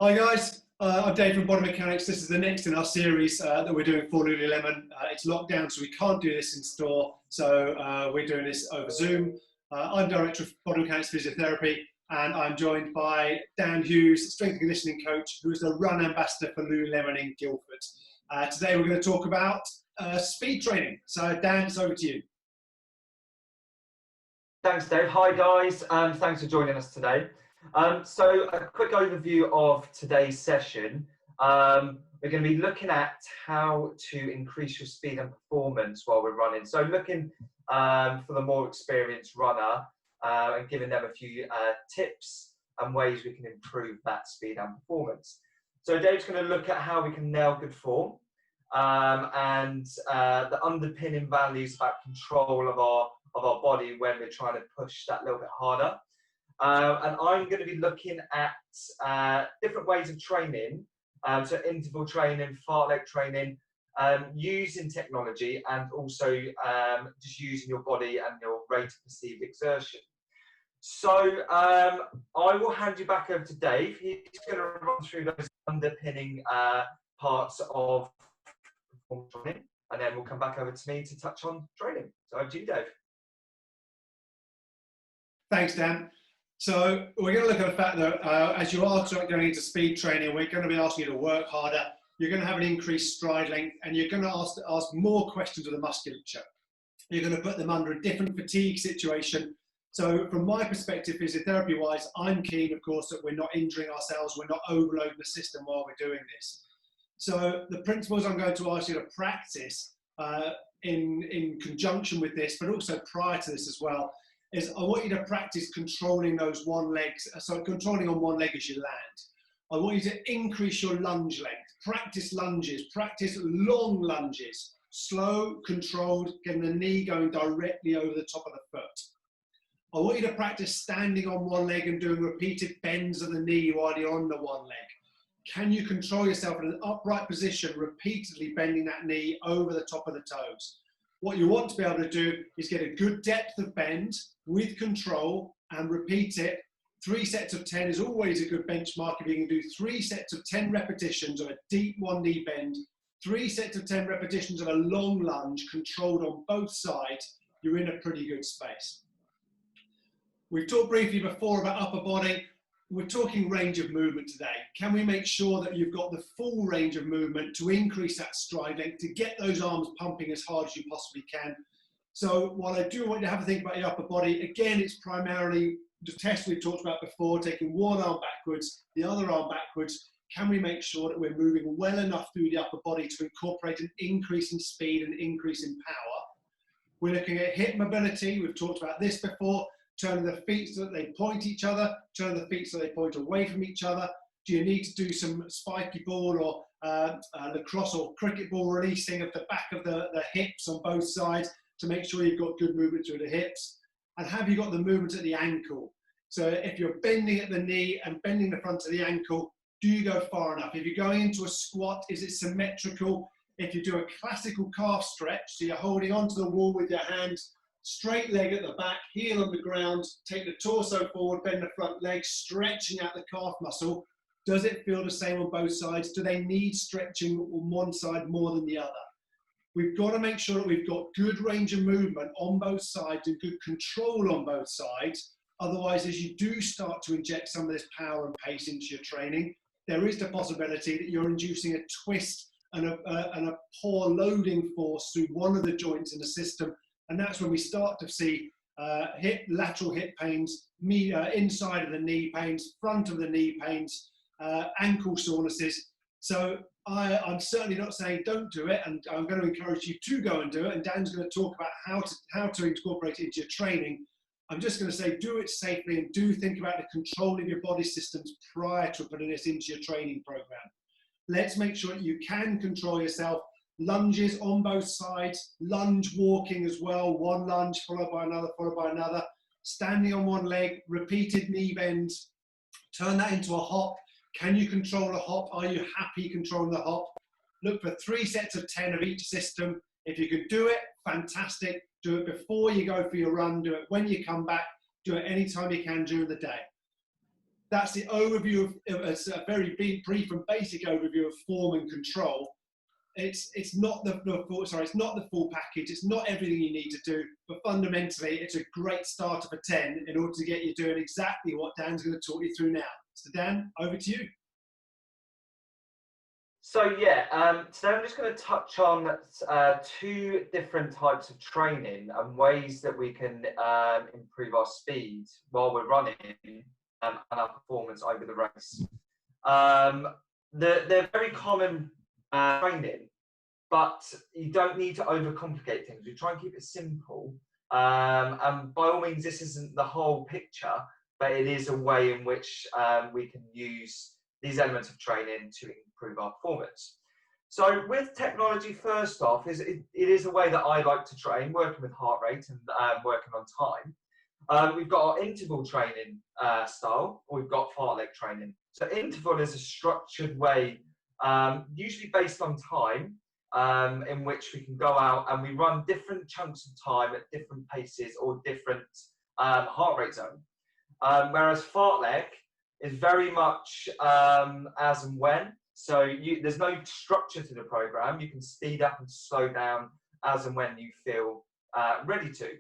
Hi guys, I'm Dave from Body Mechanics. This is the next in our series that we're doing for Lululemon. It's lockdown, so we can't do this in store, so we're doing this over Zoom. I'm Director of Body Mechanics Physiotherapy, and I'm joined by Dan Hughes, Strength and Conditioning Coach, who is the Run Ambassador for Lululemon in Guildford. Today we're going to talk about speed training. So Dan, it's over to you. Thanks, Dave. Hi, guys. Thanks for joining us today. So a quick overview of today's session. We're going to be looking at how to increase your speed and performance while we're running. So looking for the more experienced runner and giving them a few tips and ways we can improve that speed and performance. So Dave's going to look at how we can nail good form and the underpinning values about control of our body when we're trying to push that little bit harder. And I'm going to be looking at different ways of training, so interval training, fartlek training, using technology and also just using your body and your rate of perceived exertion. So I will hand you back over to Dave. He's going to run through those underpinning parts of performance training, and then we'll come back over to me to touch on training. So over to you, Dave. Thanks, Dan. So we're going to look at the fact that as you are going into speed training, we're going to be asking you to work harder. You're going to have an increased stride length, and you're going to ask more questions of the musculature. You're going to put them under a different fatigue situation. So from my perspective, physiotherapy-wise, I'm keen, of course, that we're not injuring ourselves, we're not overloading the system while we're doing this. So the principles I'm going to ask you to practice in conjunction with this, but also prior to this as well, is I want you to practice controlling those one legs, so controlling on one leg as you land. I want you to increase your lunge length, practice lunges, practice long lunges, slow, controlled, getting the knee going directly over the top of the foot. I want you to practice standing on one leg and doing repeated bends of the knee while you're on the one leg. Can you control yourself in an upright position, repeatedly bending that knee over the top of the toes? What you want to be able to do is get a good depth of bend with control and repeat it. 3 sets of 10 is always a good benchmark. If you can do 3 sets of 10 repetitions of a deep one knee bend, 3 sets of 10 repetitions of a long lunge controlled on both sides, you're in a pretty good space. We've talked briefly before about upper body. We're talking range of movement today. Can we make sure that you've got the full range of movement to increase that stride length, to get those arms pumping as hard as you possibly can? So while I do want you to have a think about your upper body, again, it's primarily the test we've talked about before, taking one arm backwards, the other arm backwards. Can we make sure that we're moving well enough through the upper body to incorporate an increase in speed and increase in power? We're looking at hip mobility. We've talked about this before. Turning the feet so that they point each other, turn the feet so they point away from each other. Do you need to do some spiky ball or lacrosse or cricket ball releasing of the back of the hips on both sides to make sure you've got good movement through the hips? And have you got the movement at the ankle? So if you're bending at the knee and bending the front of the ankle, do you go far enough? If you're going into a squat, is it symmetrical? If you do a classical calf stretch, so you're holding onto the wall with your hands, straight leg at the back, heel on the ground, take the torso forward, bend the front leg, stretching out the calf muscle. Does it feel the same on both sides? Do they need stretching on one side more than the other? We've got to make sure that we've got good range of movement on both sides and good control on both sides. Otherwise, as you do start to inject some of this power and pace into your training, there is the possibility that you're inducing a twist and a poor loading force through one of the joints in the system. And that's when we start to see lateral hip pains, inside of the knee pains, front of the knee pains, ankle sorenesses. So I'm certainly not saying don't do it, and I'm going to encourage you to go and do it. And Dan's going to talk about how to incorporate it into your training. I'm just going to say do it safely and do think about the control of your body systems prior to putting this into your training program. Let's make sure that you can control yourself. Lunges on both sides, lunge walking as well, one lunge followed by another, standing on one leg, repeated knee bends, turn that into a hop. Can you control a hop? Are you happy controlling the hop? Look for 3 sets of 10 of each system. If you can do it, fantastic. Do it before you go for your run, do it when you come back, do it anytime you can during the day. That's the overview of a very brief and basic overview of form and control. It's not the full, sorry, it's not the full package. It's not everything you need to do, but fundamentally, it's a great starter for 10 in order to get you doing exactly what Dan's going to talk you through now. So Dan, over to you. So yeah, today I'm just going to touch on two different types of training and ways that we can improve our speed while we're running and our performance over the race. They're very common training, but you don't need to overcomplicate things. We try and keep it simple. And by all means, this isn't the whole picture, but it is a way in which we can use these elements of training to improve our performance. So with technology, first off, it is a way that I like to train, working with heart rate and working on time. We've got our interval training style, or we've got fartlek training. So interval is a structured way, usually based on time, in which we can go out and we run different chunks of time at different paces or different heart rate zone. Whereas fartlek is very much as and when. So there's no structure to the program. You can speed up and slow down as and when you feel ready to.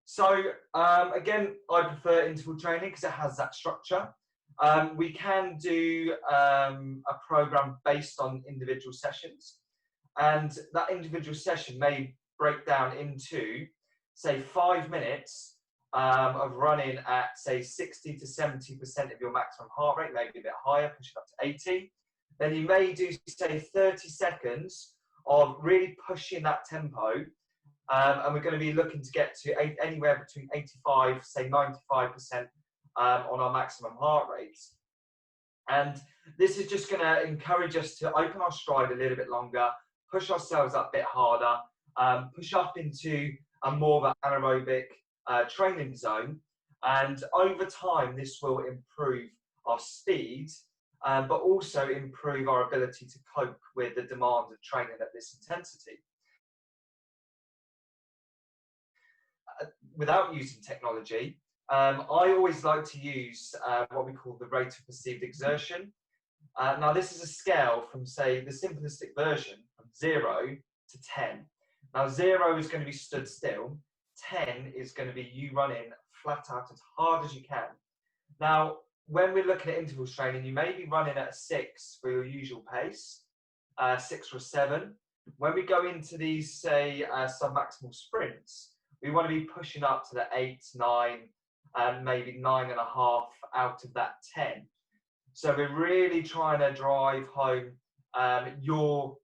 So again, I prefer interval training because it has that structure. We can do a program based on individual sessions, and that individual session may break down into, say, 5 minutes of running at, say, 60 to 70% of your maximum heart rate, maybe a bit higher, pushing up to 80. Then you may do, say, 30 seconds of really pushing that tempo. And we're going to be looking to get to anywhere between 85, say 95% on our maximum heart rates. And this is just going to encourage us to open our stride a little bit longer, push ourselves up a bit harder, push up into a more of an anaerobic training zone. And over time, this will improve our speed, but also improve our ability to cope with the demands of training at this intensity. Without using technology, I always like to use what we call the rate of perceived exertion. Now, this is a scale from, say, the simplistic version from 0 to 10. Now, 0 is going to be stood still. 10 is going to be you running flat out as hard as you can. Now, when we're looking at intervals training, you may be running at a 6 for your usual pace, 6 or 7. When we go into these, say, sub-maximal sprints, we want to be pushing up to the 8, 9, and maybe 9.5 out of that 10. So we're really trying to drive home your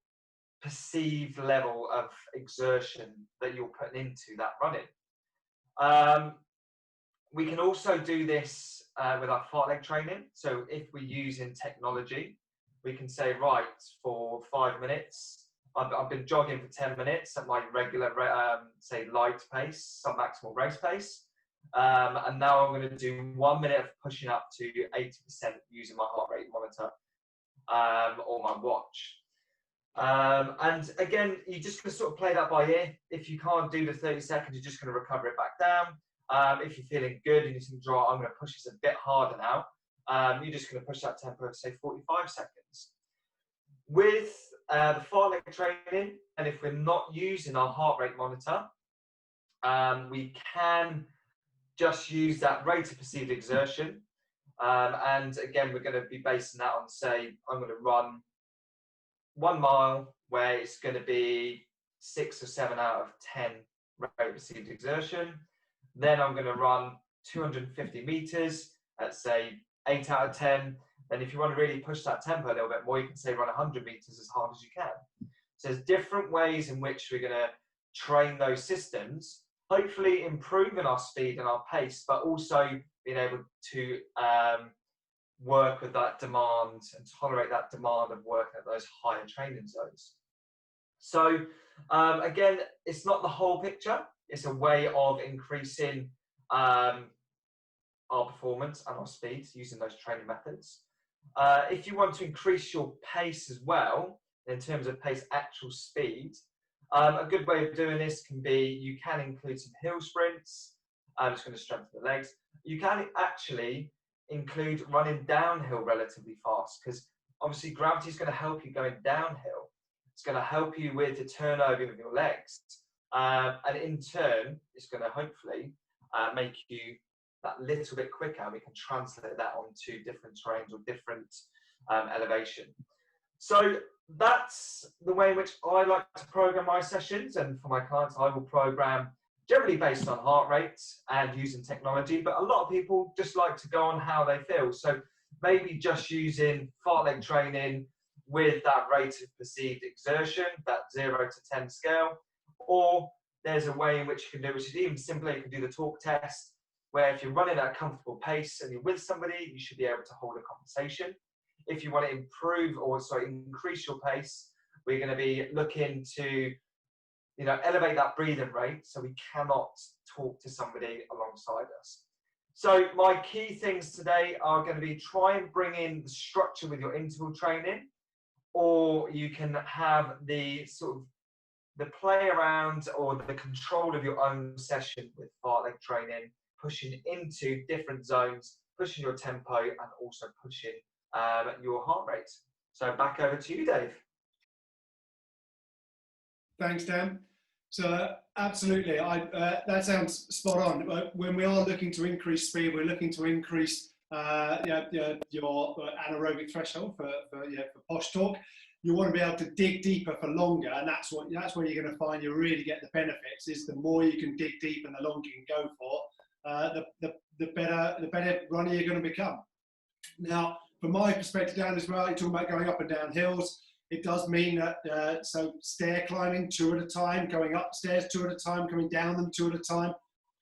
perceived level of exertion that you're putting into that running. We can also do this with our fartlek training. So if we're using technology, we can say, right, for 5 minutes, I've been jogging for 10 minutes at my regular, say, light pace, sub-maximal race pace. And now I'm going to do 1 minute of pushing up to 80% using my heart rate monitor or my watch. And again, you're just going to sort of play that by ear. If you can't do the 30 seconds, you're just going to recover it back down. If you're feeling good and you think, I'm going to push this a bit harder now, you're just going to push that tempo for, say, 45 seconds. With the fartlek training, and if we're not using our heart rate monitor, we can just use that rate of perceived exertion. And again, we're going to be basing that on, say, I'm going to run 1 mile where it's going to be 6 or 7 out of 10 rate of perceived exertion. Then I'm going to run 250 meters at, say, 8 out of 10. Then if you want to really push that tempo a little bit more, you can say run 100 meters as hard as you can. So there's different ways in which we're going to train those systems, hopefully improving our speed and our pace, but also being able to work with that demand and tolerate that demand of working at those higher training zones. So again, it's not the whole picture. It's a way of increasing our performance and our speed using those training methods. If you want to increase your pace as well, in terms of pace actual speed, a good way of doing this can be, you can include some hill sprints. It's going to strengthen the legs. You can actually include running downhill relatively fast, because obviously gravity is going to help you going downhill. It's going to help you with the turnover of your legs. And in turn, it's going to hopefully make you that little bit quicker. We can translate that onto different terrains or different elevation. So that's the way in which I like to program my sessions. And for my clients, I will program generally based on heart rate and using technology. But a lot of people just like to go on how they feel. So maybe just using fartlek training with that rate of perceived exertion, that 0 to 10 scale. Or there's a way in which you can do, which is even simpler, you can do the talk test, where if you're running at a comfortable pace and you're with somebody, you should be able to hold a conversation. If you want to improve or increase your pace, we're going to be looking to elevate that breathing rate so we cannot talk to somebody alongside us. So my key things today are going to be try and bring in the structure with your interval training, or you can have the the play around or the control of your own session with fartlek training, pushing into different zones, pushing your tempo, and also pushing your heart rate. So back over to you, Dave. Thanks, Dan. So absolutely, that sounds spot on. When we are looking to increase speed, we're looking to increase your anaerobic threshold for posh talk. You want to be able to dig deeper for longer, and that's where you're going to find you really get the benefits. Is the more you can dig deep and the longer you can go for, the better runner you're going to become. Now, from my perspective, Dan, as well, you're talking about going up and down hills. It does mean that so stair climbing 2 at a time, going upstairs 2 at a time, coming down them 2 at a time.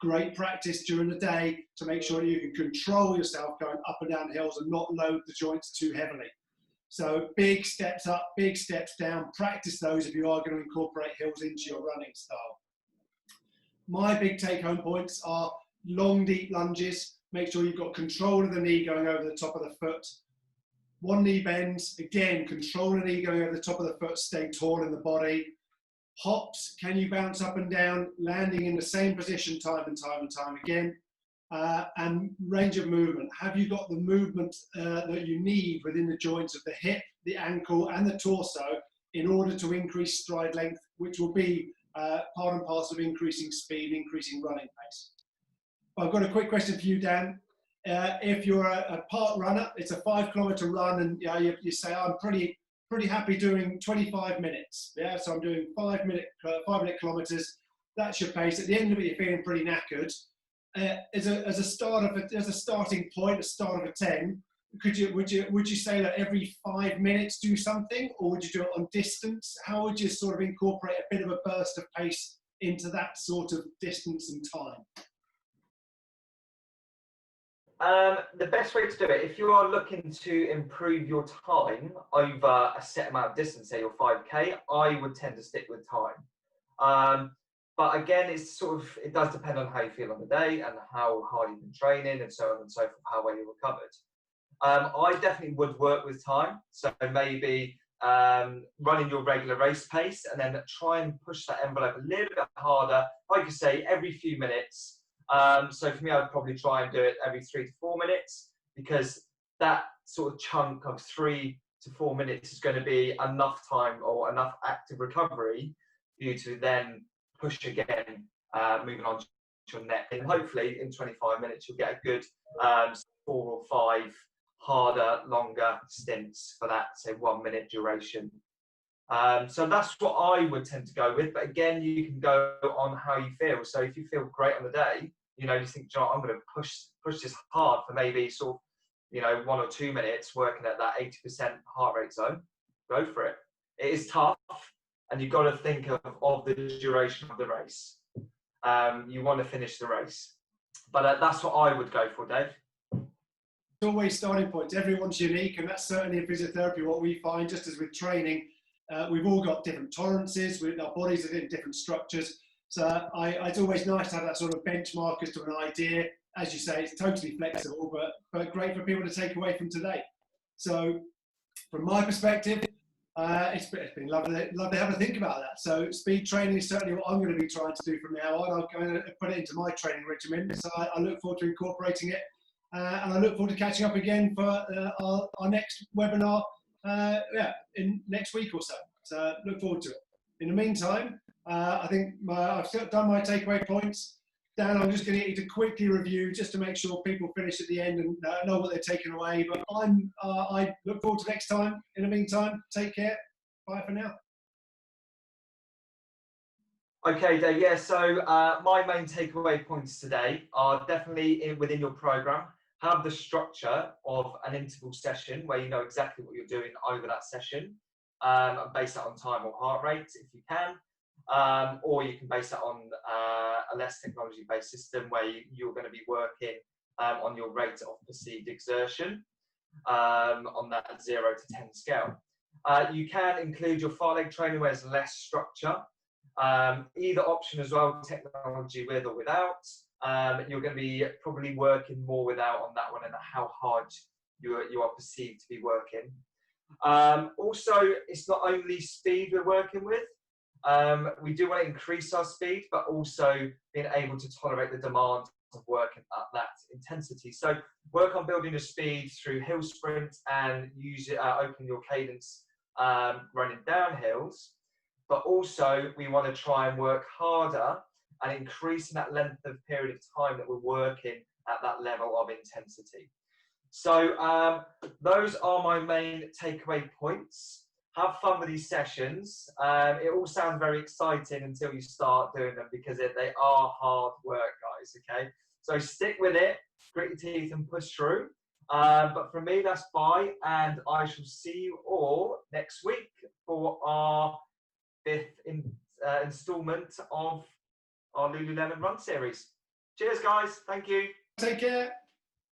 Great practice during the day to make sure you can control yourself going up and down hills and not load the joints too heavily. So big steps up, big steps down. Practice those if you are going to incorporate hills into your running style. My big take-home points are long, deep lunges. Make sure you've got control of the knee going over the top of the foot. One knee bends, again, control the knee going over the top of the foot, stay tall in the body. Hops, can you bounce up and down, landing in the same position time and time again? And range of movement. Have you got the movement that you need within the joints of the hip, the ankle, and the torso in order to increase stride length, which will be part and parcel of increasing speed, increasing running pace? I've got a quick question for you, Dan. If you're a part runner, it's a 5-kilometer run, and you say, I'm pretty happy doing 25 minutes. Yeah, so I'm doing 5-minute kilometers. That's your pace. At the end of it, you're feeling pretty knackered. As a starting point, a start of a 10, would you say that every 5 minutes do something, or would you do it on distance? How would you sort of incorporate a bit of a burst of pace into that sort of distance and time? The best way to do it, if you are looking to improve your time over a set amount of distance, say your 5K, I would tend to stick with time. But again, it does depend on how you feel on the day and how hard you've been training and so on and so forth, how well you recovered. I definitely would work with time. So maybe running your regular race pace and then try and push that envelope a little bit harder, like you say, every few minutes. So for me, I'd probably try and do it every 3 to 4 minutes, because that sort of chunk of 3 to 4 minutes is going to be enough time or enough active recovery for you to then push again, moving on to your neck. And hopefully in 25 minutes, you'll get a good 4 or 5 harder, longer stints for that, say, 1 minute duration. So that's what I would tend to go with. But again, you can go on how you feel. So if you feel great on the day, you think, I'm going to push this hard for maybe 1 or 2 minutes, working at that 80% heart rate zone, go for it. It is tough, and you've got to think of the duration of the race. You want to finish the race. But that's what I would go for, Dave. Always starting points. Everyone's unique, and that's certainly in physiotherapy what we find. Just as with training, we've all got different tolerances. Our bodies are in different structures. So it's always nice to have that sort of benchmark as to an idea. As you say, it's totally flexible, but great for people to take away from today. So from my perspective, it's been lovely to have a think about that. So speed training is certainly what I'm going to be trying to do from now on. I'm going to put it into my training regimen. So I look forward to incorporating it. and I look forward to catching up again for our next webinar in next week or so. So look forward to it. In the meantime, I think I've done my takeaway points. Dan, I'm just going to get you to quickly review just to make sure people finish at the end and know what they're taking away. But I look forward to next time. In the meantime, take care. Bye for now. Okay, Dave. Yeah, so my main takeaway points today are definitely within your program. Have the structure of an interval session where you know exactly what you're doing over that session. Base that on time or heart rate if you can. Or you can base that on a less technology-based system where you're going to be working on your rate of perceived exertion on that 0 to 10 scale. You can include your far leg training where there's less structure. Either option as well, technology with or without. You're going to be probably working more without on that one and how hard you are perceived to be working. Also, it's not only speed we're working with. We do want to increase our speed, but also being able to tolerate the demand of working at that intensity. So work on building your speed through hill sprints and use it, open your cadence running down hills. But also we want to try and work harder and increasing that length of period of time that we're working at that level of intensity. So those are my main takeaway points. Have fun with these sessions. It all sounds very exciting until you start doing them because they are hard work, guys, okay? So stick with it, grit your teeth and push through. But for me, that's bye, and I shall see you all next week for our 5th instalment of our Lululemon Run series. Cheers, guys. Thank you. Take care.